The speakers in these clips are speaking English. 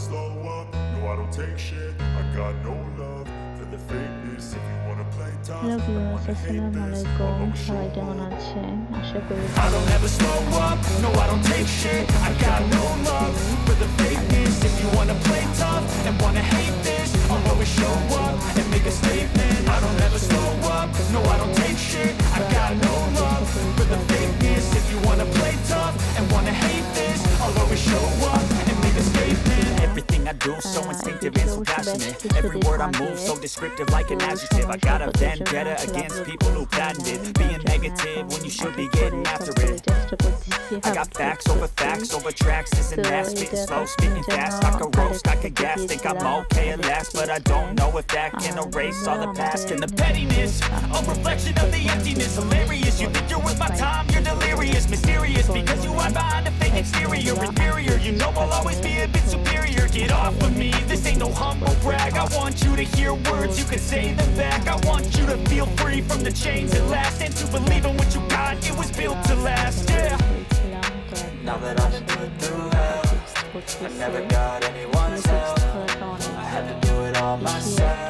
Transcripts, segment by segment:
slow up, no I don't take shit. I got no love for the fakeness. If you wanna play tough, hello I viewers, wanna hate আসসালামু this. আলাইকুম। I'll always show সবাই কেমন up. আছেন? আশা করি I ভালো don't ever slow up, no I don't take shit. I got no love for the fakeness. If you wanna play tough and wanna hate this, I'll always show up and make a statement. I don't ever slow up, no I don't take shit. I got no love for the fakeness. If you wanna play tough and wanna hate this, I'll always show up and make a statement. Everything I do so instinctive and so passionate. Every word I move so descriptive like an adjective. I got a vendetta against people who patented being negative when you should be getting after it. I got facts over tracks. This and that, spitting slow, spitting fast. I could roast, I could gas. Think I'm okay at last, but I don't know if that can erase all the past and the pettiness. A reflection of the emptiness. Hilarious. You think you're worth my time? You're delirious, mysterious because you hide behind a fake exterior. Inferior. You know I'll always be a bit superior. Get off of me. This ain't no humble brag. I want you to hear words. You can say them back. I want you to feel free from the chains that last and to believe in what you got. It was built to last. Yeah. Now that I've been put through hell, I never got anyone's help. I had to do it all myself.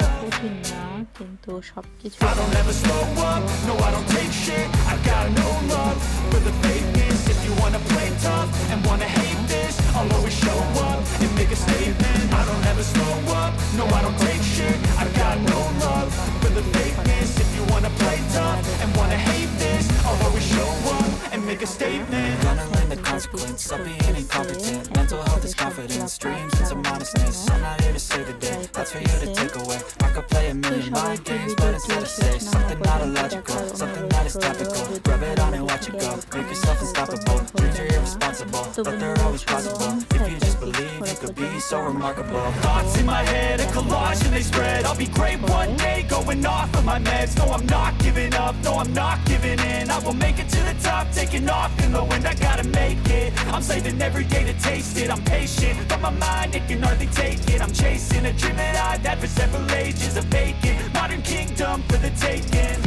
কিন্তু সবকিছু I don't ever slow up, no I don't take shit. I got no love for the fakeness. If you wanna play tough and wanna hate this, I'll always show up and make a statement. I don't ever slow up, no I don't take shit. I got no love for the fakeness. If you wanna play tough and wanna hate this, I'll always show up and make a statement. Gonna learn the consequence of being incompetent. Mental health is confidence, dreams and some honestness. I'm not here to save the day, that's for you to take away. I could play a million mind games, but instead I say something not illogical, something that is topical. Rub it on and watch it go, make yourself unstoppable. Dreams are irresponsible, but they're always possible. If you just believe, you could be so remarkable. Thoughts in my head, a collage and they spread. I'll be great one day, going off of my meds. No, I'm not giving up, no, I'm not giving in. I will make it to the top, taking off in the wind. I gotta make it, I'm saving every day to taste it. I'm patient, but my mind, it can hardly take it. I'm chasing a dream that I've had for several ages. A vacant, modern kingdom for the taking.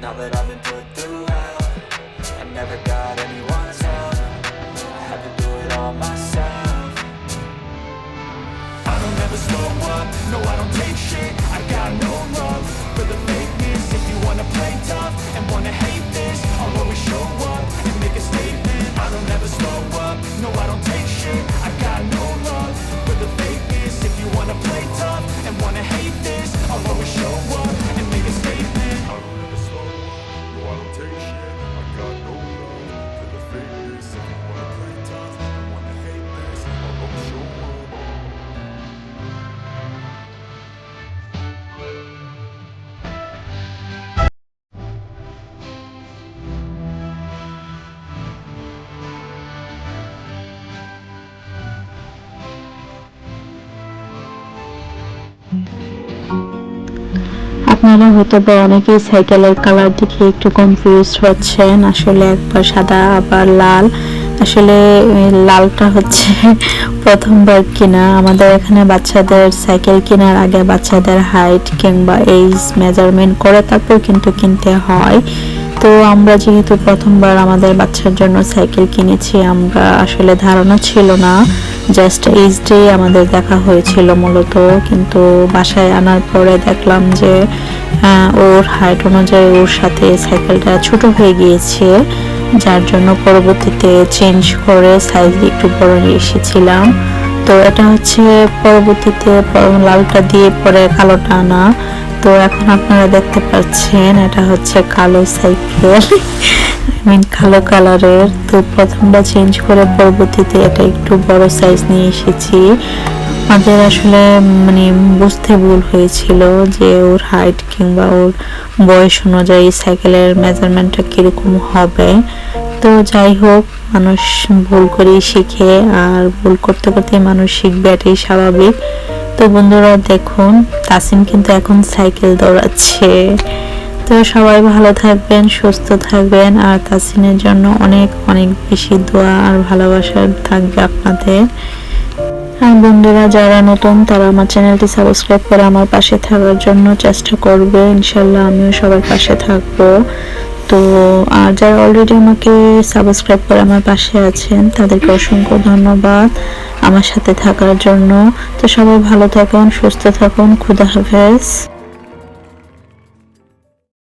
Now that I've been put through hell, I never got anyone's help. I had to do it all myself. I don't ever slow up, no I don't take shit. I got no love for the fakeness. If you wanna play tough and wanna hate this, I'll always show up and make a statement. I don't ever slow up, no I don't take shit. I got no love for the fakeness. If you wanna play tough and wanna hate this, I'll always show up and make a statement. I don't ever slow up, no I don't take shit. I got no love for the fakeness. If you wanna play tough and wanna hate this, I'll always show up. আপনারা হয়তো বা অনেকেই সাইকেলের colour দেখে একটু confuse হচ্ছেন। আসলে একবার সাদা আবার লাল। আসলে লালটা হচ্ছে প্রথমবার কিনা। আমাদের এখানে বাচ্চাদের সাইকেল কেনার আগে বাচ্চাদের হাইট কিংবা এইজ মেজারমেন্ট করে তারপর কিন্তু কিনতে হয়। তো আমরা যেহেতু প্রথমবার আমাদের বাচ্চার জন্য সাইকেল কিনেছি, আমরা আসলে ধারণা ছিল না, জাস্ট এইজটাই আমাদের দেখা হয়েছিল মূলত। কিন্তু বাসায় আনার পরে দেখলাম যে ওর হাইট অনুযায়ী ওর সাথে সাইকেলটা ছোট হয়ে গিয়েছে, যার জন্য পরবর্তীতে চেঞ্জ করে সাইজ একটু বড় নিয়ে এসেছিলাম। তো এটা হচ্ছে পরবর্তীতে লালটা দিয়ে পরে কালোটা আনা। তো এখন আপনারা দেখতে পাচ্ছেন এটা হচ্ছে কালো সাইকেল, কালো কালারের। তো প্রথমটা চেঞ্জ করে পরবর্তীতে এটা একটু বড় সাইজ নিয়ে এসেছি। আমাদের আসলে বুঝতে ভুল হয়েছিল যে ওর হাইট কিংবা ওর বয়স অনুযায়ী সাইকেলের মেজারমেন্টটা কিরকম হবে। তো যাই হোক, মানুষ ভুল করেই শিখে, আর ভুল করতে করতে মানুষ শিখবে, এটাই স্বাভাবিক। তো বন্ধুরা দেখুন, তাসিম কিন্তু এখন সাইকেল দৌড়াচ্ছে। তো সবাই ভালো থাকবেন, সুস্থ থাকবেন, আর তাসিনের জন্য অনেক অনেক বেশি দোয়া আর ভালোবাসা থাকবে আপনাদের। আর বন্ধুরা যারা নতুন তারা আমার চ্যানেলটি সাবস্ক্রাইব করে আমার পাশে থাকার জন্য চেষ্টা করবে। ইনশাল্লাহ আমিও সবার পাশে থাকবো। তো আর যারা অলরেডি আমাকে সাবস্ক্রাইব করে আমার পাশে আছেন তাদেরকে অসংখ্য ধন্যবাদ। আমার সাথে থাকার জন্য। তো সবাই ভালো থাকুন, সুস্থ থাকুন, খোদা হাফেজ।